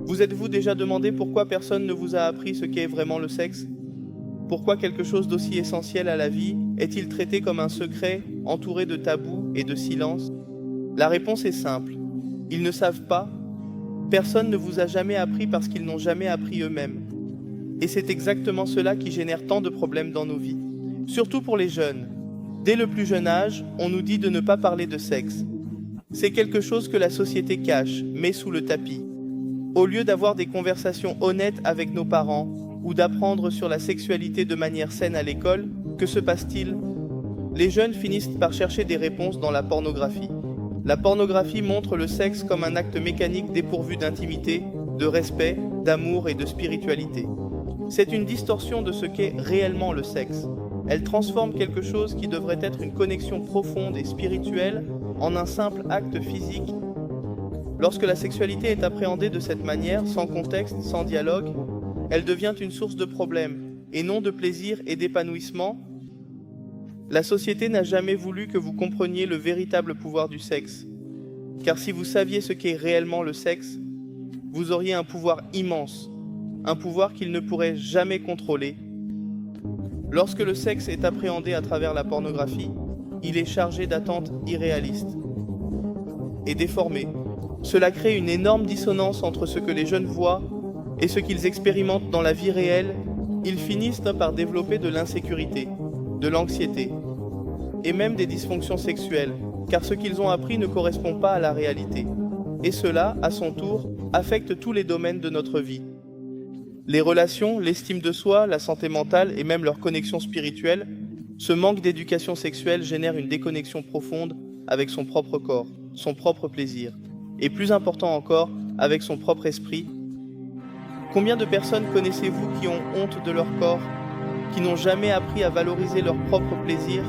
Vous êtes-vous déjà demandé pourquoi personne ne vous a appris ce qu'est vraiment le sexe? Pourquoi quelque chose d'aussi essentiel à la vie est-il traité comme un secret, entouré de tabous et de silence? La réponse est simple. Ils ne savent pas. Personne ne vous a jamais appris parce qu'ils n'ont jamais appris eux-mêmes. Et c'est exactement cela qui génère tant de problèmes dans nos vies. Surtout pour les jeunes. Dès le plus jeune âge, on nous dit de ne pas parler de sexe. C'est quelque chose que la société cache, met sous le tapis. Au lieu d'avoir des conversations honnêtes avec nos parents ou d'apprendre sur la sexualité de manière saine à l'école, que se passe-t-il? Les jeunes finissent par chercher des réponses dans la pornographie. La pornographie montre le sexe comme un acte mécanique dépourvu d'intimité, de respect, d'amour et de spiritualité. C'est une distorsion de ce qu'est réellement le sexe. Elle transforme quelque chose qui devrait être une connexion profonde et spirituelle en un simple acte physique. Lorsque la sexualité est appréhendée de cette manière, sans contexte, sans dialogue, elle devient une source de problèmes, et non de plaisir et d'épanouissement. La société n'a jamais voulu que vous compreniez le véritable pouvoir du sexe. Car si vous saviez ce qu'est réellement le sexe, vous auriez un pouvoir immense, un pouvoir qu'il ne pourrait jamais contrôler. Lorsque le sexe est appréhendé à travers la pornographie, il est chargé d'attentes irréalistes et déformées. Cela crée une énorme dissonance entre ce que les jeunes voient et ce qu'ils expérimentent dans la vie réelle. Ils finissent par développer de l'insécurité, de l'anxiété et même des dysfonctions sexuelles, car ce qu'ils ont appris ne correspond pas à la réalité. Et cela, à son tour, affecte tous les domaines de notre vie. Les relations, l'estime de soi, la santé mentale et même leur connexion spirituelle. Ce manque d'éducation sexuelle génère une déconnexion profonde avec son propre corps, son propre plaisir, et plus important encore, avec son propre esprit. Combien de personnes connaissez-vous qui ont honte de leur corps, qui n'ont jamais appris à valoriser leur propre plaisir,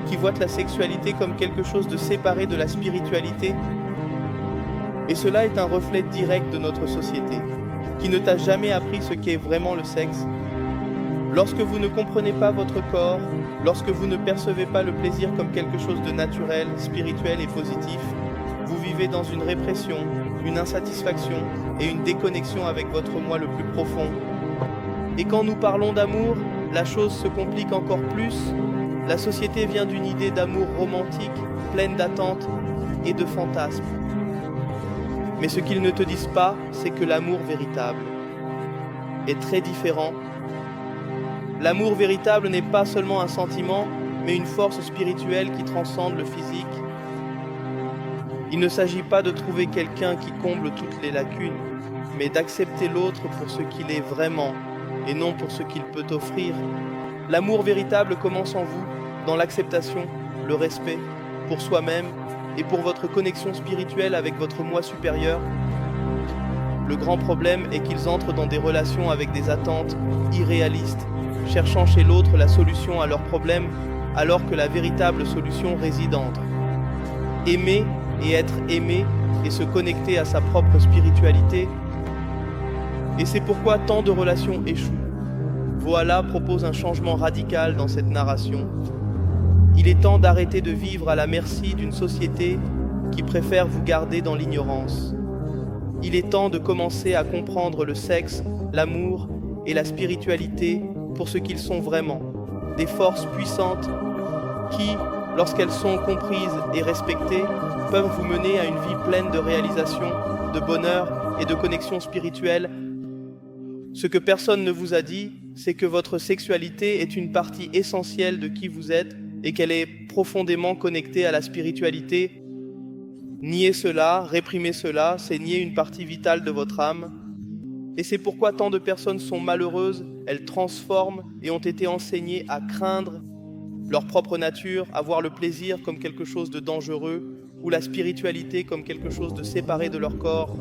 qui voient la sexualité comme quelque chose de séparé de la spiritualité? Et cela est un reflet direct de notre société, qui ne t'a jamais appris ce qu'est vraiment le sexe. Lorsque vous ne comprenez pas votre corps, lorsque vous ne percevez pas le plaisir comme quelque chose de naturel, spirituel et positif, vous vivez dans une répression, une insatisfaction et une déconnexion avec votre moi le plus profond. Et quand nous parlons d'amour, la chose se complique encore plus. La société vient d'une idée d'amour romantique, pleine d'attentes et de fantasmes. Mais ce qu'ils ne te disent pas, c'est que l'amour véritable est très différent. L'amour véritable n'est pas seulement un sentiment, mais une force spirituelle qui transcende le physique. Il ne s'agit pas de trouver quelqu'un qui comble toutes les lacunes, mais d'accepter l'autre pour ce qu'il est vraiment, et non pour ce qu'il peut offrir. L'amour véritable commence en vous, dans l'acceptation, le respect, pour soi-même, et pour votre connexion spirituelle avec votre moi supérieur. Le grand problème est qu'ils entrent dans des relations avec des attentes irréalistes, cherchant chez l'autre la solution à leurs problèmes, alors que la véritable solution réside entre aimer et être aimé et se connecter à sa propre spiritualité. Et c'est pourquoi tant de relations échouent. Voilà propose un changement radical dans cette narration. Il est temps d'arrêter de vivre à la merci d'une société qui préfère vous garder dans l'ignorance. Il est temps de commencer à comprendre le sexe, l'amour et la spiritualité pour ce qu'ils sont vraiment, des forces puissantes qui, lorsqu'elles sont comprises et respectées, peuvent vous mener à une vie pleine de réalisation, de bonheur et de connexion spirituelle. Ce que personne ne vous a dit, c'est que votre sexualité est une partie essentielle de qui vous êtes et qu'elle est profondément connectée à la spiritualité. Nier cela, réprimer cela, c'est nier une partie vitale de votre âme. Et c'est pourquoi tant de personnes sont malheureuses, elles transforment et ont été enseignées à craindre leur propre nature, à voir le plaisir comme quelque chose de dangereux ou la spiritualité comme quelque chose de séparé de leur corps.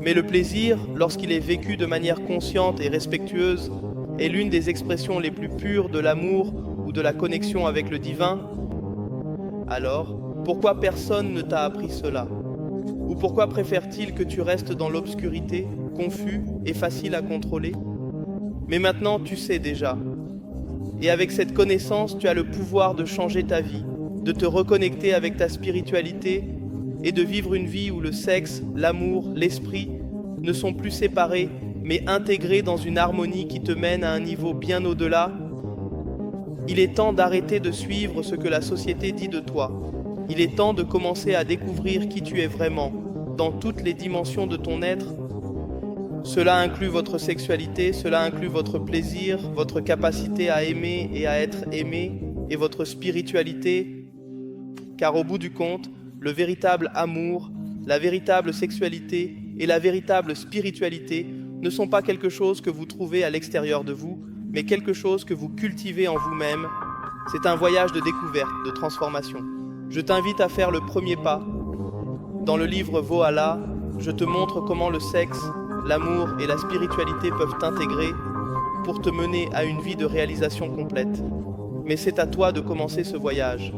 Mais le plaisir, lorsqu'il est vécu de manière consciente et respectueuse, est l'une des expressions les plus pures de l'amour ou de la connexion avec le divin. Alors, pourquoi personne ne t'a appris cela? Ou pourquoi préfère-t-il que tu restes dans l'obscurité, confus et facile à contrôler? Mais maintenant, tu sais déjà. Et avec cette connaissance, tu as le pouvoir de changer ta vie, de te reconnecter avec ta spiritualité et de vivre une vie où le sexe, l'amour, l'esprit ne sont plus séparés, mais intégrés dans une harmonie qui te mène à un niveau bien au-delà. Il est temps d'arrêter de suivre ce que la société dit de toi. Il est temps de commencer à découvrir qui tu es vraiment, dans toutes les dimensions de ton être. Cela inclut votre sexualité, cela inclut votre plaisir, votre capacité à aimer et à être aimé, et votre spiritualité. Car au bout du compte, le véritable amour, la véritable sexualité et la véritable spiritualité ne sont pas quelque chose que vous trouvez à l'extérieur de vous, mais quelque chose que vous cultivez en vous-même. C'est un voyage de découverte, de transformation. Je t'invite à faire le premier pas. Dans le livre Voala, je te montre comment le sexe, l'amour et la spiritualité peuvent t'intégrer pour te mener à une vie de réalisation complète. Mais c'est à toi de commencer ce voyage.